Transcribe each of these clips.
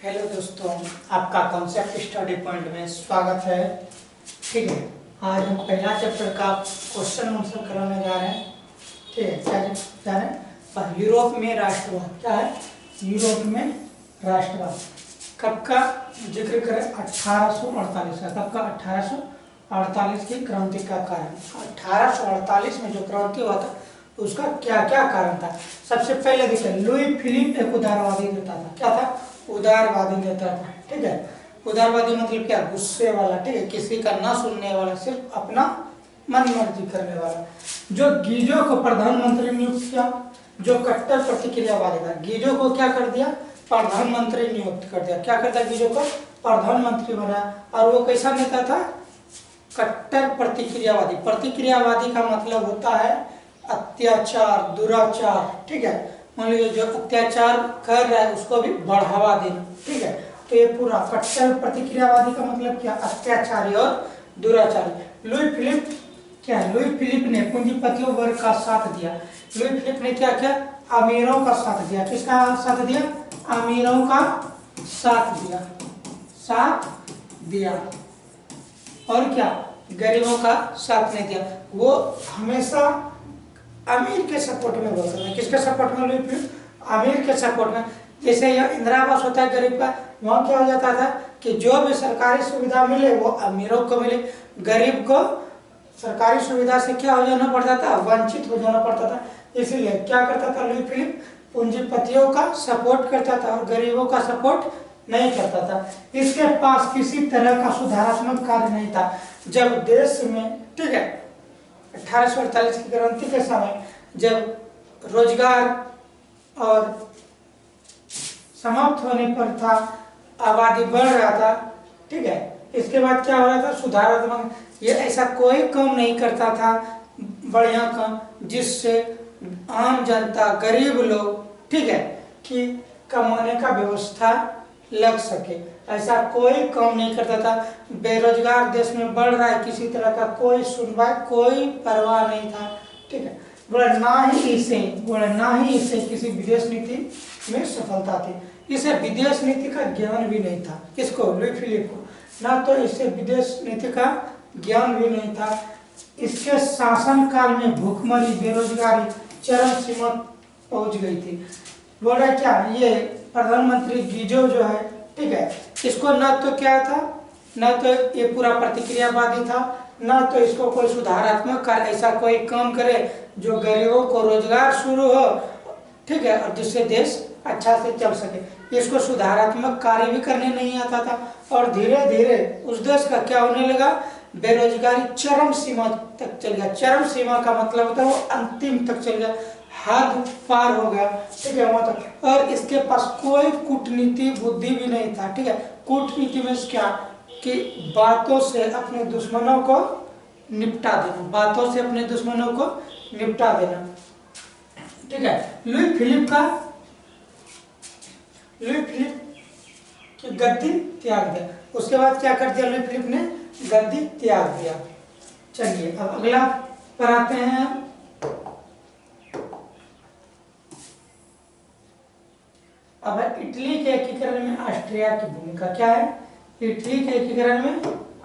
Hello दोस्तों, आपका concept study point में स्वागत है। ठीक है, आज हम पहला चैप्टर का क्वेश्चन आंसर कराने जा रहे हैं। ठीक है, क्या जा रहे हैं? पर यूरोप में राष्ट्रवाद क्या है? यूरोप में राष्ट्रवाद कब का जिक्र करें? 1848 का। कब का? 1848 की क्रांति का कारण। 1848 में जो क्रांति हुआ था उसका क्या क्या कारण था? सबसे पहले देखिए, लुई फिलिप एक उदारवादी नेता था। क्या था? उदारवादी नेता था। ठीक है, उदारवादी मतलब क्या? गुस्से वाला। ठीक है, किसी का ना सुनने वाला, सिर्फ अपना मन मर्जी करने वाला। जो गीजो को प्रधानमंत्री नियुक्त किया, जो कट्टर प्रतिक्रियावादी था, गीजो को क्या कर दिया? प्रधानमंत्री नियुक्त कर दिया। क्या करता? गीजो को प्रधानमंत्री बनाया। और वो कैसा नेता था? कट्टर प्रतिक्रियावादी। प्रतिक्रियावादी का मतलब होता है अत्याचार, दुराचार। ठीक है, मान लीजिए जो अत्याचार कर रहा है उसको भी बढ़ावा देना। ठीक है, तो ये पूरा कट्टर प्रतिक्रियावादी का मतलब क्या? अत्याचारी और दुराचारी। लुई फिलिप क्या है? लुई फिलिप ने पूंजीपतियों वर्ग का साथ दिया। लुई फिलिप ने क्या किया? अमीरों का साथ दिया। किसका साथ दिया? अमीरों का साथ दिया। साथ दिया और क्या? गरीबों का साथ नहीं दिया। वो हमेशा अमीर के सपोर्ट में बोल सकते हैं। किसके सपोर्ट में? लुई फिलिप अमीर के सपोर्ट में। जैसे यह इंदिरा आवास होता है गरीब का, वहाँ क्या हो जाता था कि जो भी सरकारी सुविधा मिले वो अमीरों को मिले, गरीब को सरकारी सुविधा से क्या हो जाना पड़ता था? वंचित हो जाना पड़ता था। इसीलिए क्या करता था लुई फिलिप? पूंजीपतियों का सपोर्ट करता था और गरीबों का सपोर्ट नहीं करता था। इसके पास किसी तरह का सुधारात्मक कार्य नहीं था। जब देश में, ठीक है, 1848 की क्रांति के समय जब रोजगार और समाप्त होने पर था, आबादी बढ़ रहा था। ठीक है, इसके बाद क्या हो रहा था? सुधारात्मक। ये ऐसा कोई काम नहीं करता था बढ़िया काम जिससे आम जनता, गरीब लोग, ठीक है, कि कमाने का व्यवस्था लग सके। ऐसा कोई काम नहीं करता था। बेरोजगार देश में बढ़ रहा है, किसी तरह का कोई सुनवाई, कोई परवाह नहीं था। ठीक है, बोला ना ही इसे किसी विदेश नीति में सफलता थी। इसे विदेश नीति का ज्ञान भी नहीं था। किसको? लुई फिलिप को। ना तो इसे विदेश नीति का ज्ञान भी नहीं था। इसके शासन काल में भूखमरी, बेरोजगारी चरम सीमा पहुंच गई थी। बोल रहा क्या? ये प्रधानमंत्री गीजो जो है, ठीक है, इसको ना तो क्या था, ना तो ये पूरा प्रतिक्रियावादी था, ना तो इसको कोई सुधारात्मक कार्य, ऐसा कोई काम करे जो गरीबों को रोजगार शुरू हो, ठीक है, और जिससे देश अच्छा से चल सके। इसको सुधारात्मक कार्य भी करने नहीं आता था। और धीरे धीरे उस देश का क्या होने लगा? बेरोजगारी चरम सीमा तक चल गया। चरम सीमा का मतलब होता है वो अंतिम तक चल गया, हद पार हो गया। ठीक है, वहां तक। और इसके पास कोई कूटनीति बुद्धि भी नहीं था। ठीक है, कूटनीति में क्या? कि बातों से अपने दुश्मनों को निपटा देना, बातों से अपने दुश्मनों को निपटा देना। ठीक है, लुई फिलिप की गद्दी त्याग दिया। उसके बाद क्या कर दिया? लुई फिलिप ने गद्दी त्याग दिया। चलिए अब अगला पर आते हैं। अब इटली के एकीकरण में ऑस्ट्रिया की भूमिका क्या है? इटली के एकीकरण में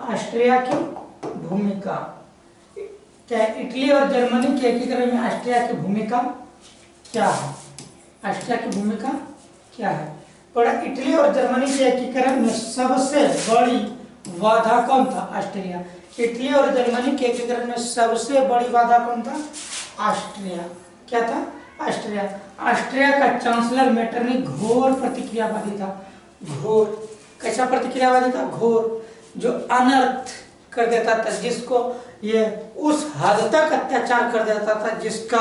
ऑस्ट्रिया की भूमिका क्या है? इटली और जर्मनी के एकीकरण में ऑस्ट्रिया की भूमिका क्या है? ऑस्ट्रिया की भूमिका क्या है? और इटली और जर्मनी के एकीकरण में सबसे बड़ी बाधा कौन था? ऑस्ट्रिया। इटली और जर्मनी के एकीकरण में सबसे बड़ी बाधा कौन था? ऑस्ट्रिया। क्या था? ऑस्ट्रिया। ऑस्ट्रिया का चांसलर मेटरनिक घोर प्रतिक्रियावादी था। घोर कैसा प्रतिक्रियावादी था? घोर, जो अनर्थ कर देता था, जिसको ये उस हद तक अत्याचार कर देता था जिसका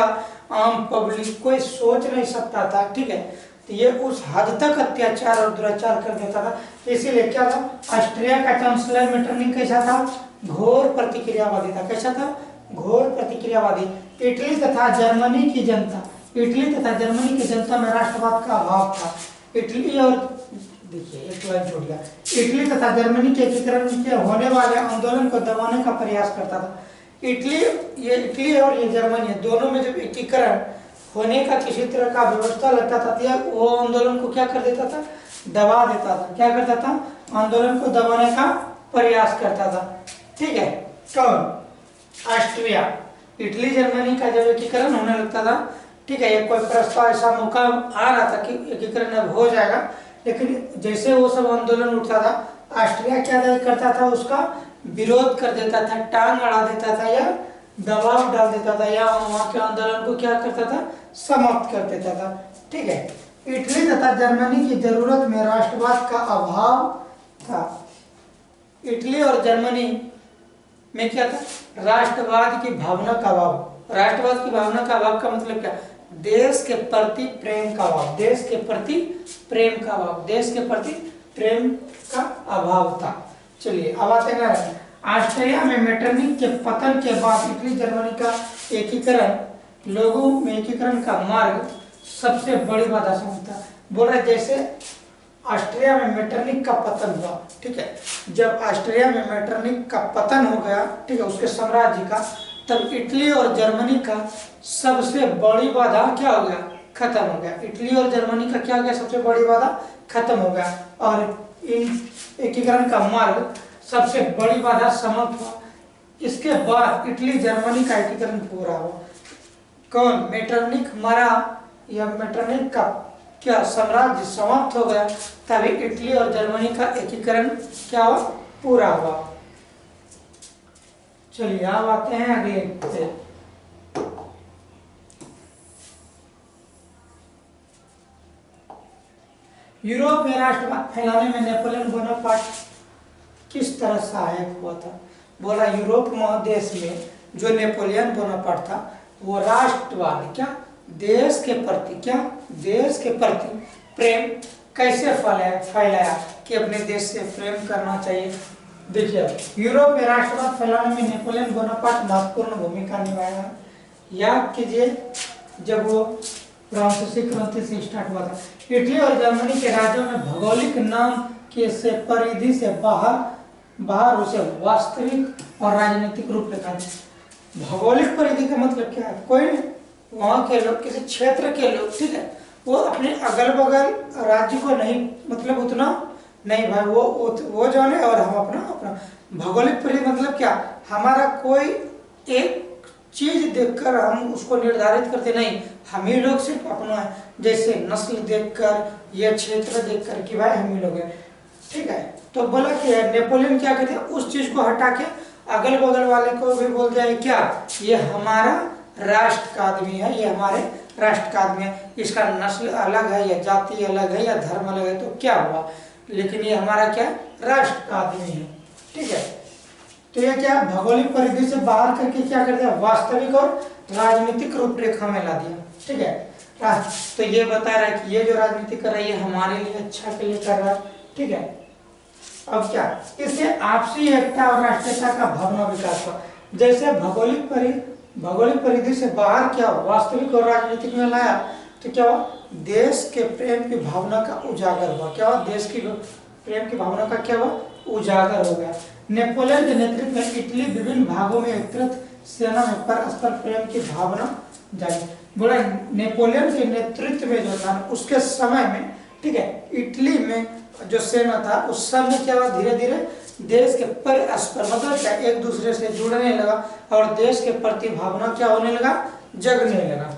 आम पब्लिक कोई सोच नहीं सकता था। ठीक है, तो ये उस हद तक अत्याचार और दुराचार कर देता था। इसीलिए क्या था? ऑस्ट्रिया का चांसलर मेटरनिक कैसा था? घोर प्रतिक्रियावादी था। कैसा था? घोर प्रतिक्रियावादी। इटली तथा जर्मनी की जनता में राष्ट्रवाद का अभाव था। इटली और देखिए एक लाइन छोड़ गया। इटली तथा जर्मनी के एकीकरण के होने वाले आंदोलन को दबाने का प्रयास करता था। इटली और ये जर्मनी दोनों में जब एकीकरण होने का किसी तरह का व्यवस्था लगता था, वो आंदोलन को क्या कर देता था? दबा देता था। क्या करता था? आंदोलन को दबाने का प्रयास करता था। ठीक है, कौन? ऑस्ट्रिया। इटली जर्मनी का जब एकीकरण होने लगता था, ठीक है, ये कोई प्रस्ताव, ऐसा मौका आ रहा था कि एकीकरण अब हो जाएगा, लेकिन जैसे वो सब आंदोलन उठता था, ऑस्ट्रिया क्या करता था? उसका विरोध कर देता था, टांग अड़ा देता था, या दबाव डाल देता था, या वहां के आंदोलन को क्या करता था? समाप्त कर देता था। ठीक है, इटली तथा जर्मनी की जरूरत में राष्ट्रवाद का अभाव था। इटली और जर्मनी में क्या था? राष्ट्रवाद की भावना का अभाव। राष्ट्रवाद की भावना का अभाव का मतलब क्या? देश के प्रति प्रेम का अभाव। देश के प्रति प्रेम का अभाव। देश के प्रति प्रेम का अभाव था। चलिए अब आते हैं, ऑस्ट्रिया में मेटरनिख के पतन के बाद इटली जर्मनी का एकीकरण, लोगों में एकीकरण का मार्ग सबसे बड़ी बाधा समझता। बोल रहे जैसे ऑस्ट्रिया में मेटरनिख का पतन हुआ, ठीक है, जब ऑस्ट्रिया में मेटरनिख का पतन हो गया, ठीक है, उसके साम्राज्य का, तब इटली और जर्मनी का सबसे बड़ी बाधा क्या हो गया? खत्म हो गया। इटली और जर्मनी का क्या हो गया? सबसे बड़ी बाधा खत्म हो गया, और इन एकीकरण का मार्ग, सबसे बड़ी बाधा समाप्त हुआ। इसके बाद इटली जर्मनी का एकीकरण पूरा हुआ। कौन? मेटरनिख मरा, या मेटरनिख का क्या साम्राज्य समाप्त हो गया, तभी इटली और जर्मनी का एकीकरण क्या हुआ? पूरा हुआ। चलिए अब आते हैं अगले पे। यूरोप में राष्ट्रवाद फैलाने में नेपोलियन बोनापार्ट किस तरह सहायक हुआ था? बोला यूरोप महादेश में जो नेपोलियन बोनापार्ट था, वो राष्ट्रवाद क्या? देश के प्रति क्या? देश के प्रति प्रेम कैसे फैलाया कि अपने देश से प्रेम करना चाहिए। देखिए, यूरोप में राष्ट्रवाद फैलाने में नेपोलियन बोनापार्ट महत्वपूर्ण भूमिका निभाया। याद कीजिए जब वो फ्रांसीसी क्रांति से स्टार्ट हुआ था, इटली और जर्मनी के राज्यों में भौगोलिक नाम के से परिधि से बाहर उसे वास्तविक और राजनीतिक रूप रेखा। भौगोलिक परिधि का मतलब क्या है? कोई वहां के लोग, किसी क्षेत्र के लोग, ठीक है, वो अपने अगल बगल राज्य को नहीं, मतलब उतना नहीं भाई, वो जो है, और हम अपना भौगोलिक परिधि मतलब क्या? हमारा कोई एक चीज देखकर हम उसको निर्धारित करते नहीं, हम ही लोग सिर्फ अपना है, जैसे नस्ल देखकर, ये क्षेत्र देखकर कि भाई हम ही लोग हैं। ठीक है, तो बोला कि नेपोलियन क्या कहते हैं? उस चीज को हटा के अगल बगल वाले को भी बोल दिया क्या? ये हमारा राष्ट्र का आदमी है, ये हमारे राष्ट्र का आदमी है, इसका नस्ल अलग है, या जाति अलग है, या धर्म अलग है, तो क्या हुआ, लेकिन ये हमारा क्या? राष्ट्र का आदमी है। ठीक है, तो ये क्या? भौगोलिक परिधि से बाहर करके क्या कर दिया? वास्तविक और राजनीतिक रूपरेखा में ला दिया। ठीक है, तो ये बता रहा है कि ये जो राजनीति कर रही है हमारे लिए अच्छा के लिए कर रहा है। ठीक है, अब क्या? इससे आपसी एकता और राष्ट्रीयता का भावना विकास हुआ। जैसे भौगोलिक परिधि से बाहर क्या वास्तविक और राजनीतिक में लाया, तो क्या हुआ? देश के प्रेम की भावना का उजागर हुआ। क्या हुआ? देश की प्रेम की भावना का क्या हुआ? उजागर हो गया। नेपोलियन के नेतृत्व में इटली विभिन्न भागों में एकत्रित सेना में परस्पर प्रेम की भावना जागी। बोला नेपोलियन के नेतृत्व में जो था उसके समय में, ठीक है, इटली में जो सेना था उस समय क्या हुआ? धीरे धीरे देश के परस्पर मतलब क्या? एक दूसरे से जुड़ने लगा, और देश के प्रति भावना क्या होने लगा? जगने लगा।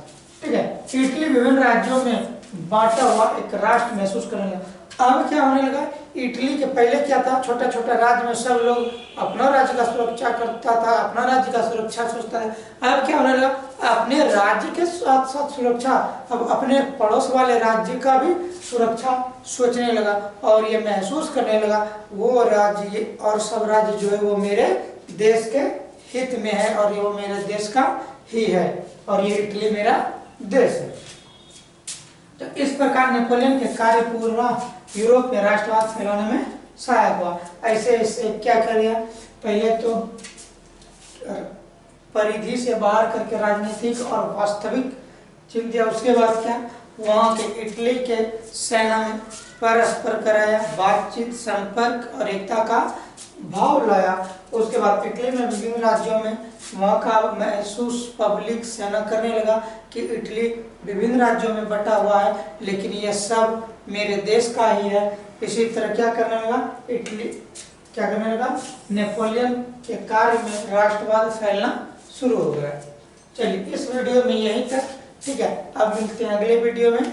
ठीक है, इटली विभिन्न राज्यों में बांटा हुआ एक राष्ट्र महसूस करने लगा। अब क्या होने लगा? इटली के पहले क्या था? छोटा छोटा राज्य में सब लोग अपना राज्य का सुरक्षा करता था, अपना राज्य का सुरक्षा सोचता था। अब क्या होने लगा? अपने राज्य के साथ साथ सुरक्षा, अब अपने पड़ोस वाले राज्य का भी सुरक्षा सोचने लगा, और ये महसूस करने लगा वो राज्य और सब राज्य जो है वो मेरे देश के हित में है, और ये वो मेरे देश का ही है, और ये इटली मेरा देश है। तो इस प्रकार नेपोलियन के कार्य पूर्व यूरोप में राष्ट्रवाद फैलाने में सहायक हुआ। ऐसे ऐसे क्या कर दिया? पहले तो परिधि से बाहर करके राजनीतिक और वास्तविक चिन्ह दिया, उसके बाद क्या? वहाँ के इटली के सेना में परस्पर कराया, बातचीत, संपर्क और एकता का भाव लाया। उसके बाद इटली में विभिन्न राज्यों में वहाँ का महसूस पब्लिक सेना करने लगा कि इटली विभिन्न राज्यों में बटा हुआ है, लेकिन यह सब मेरे देश का ही है। इसी तरह क्या करने लगा, इटली क्या करने लगा, नेपोलियन के कार्य में राष्ट्रवाद फैलना शुरू हो गया। चलिए इस वीडियो में यहीं तक, ठीक है। अब मिलते हैं अगले वीडियो में।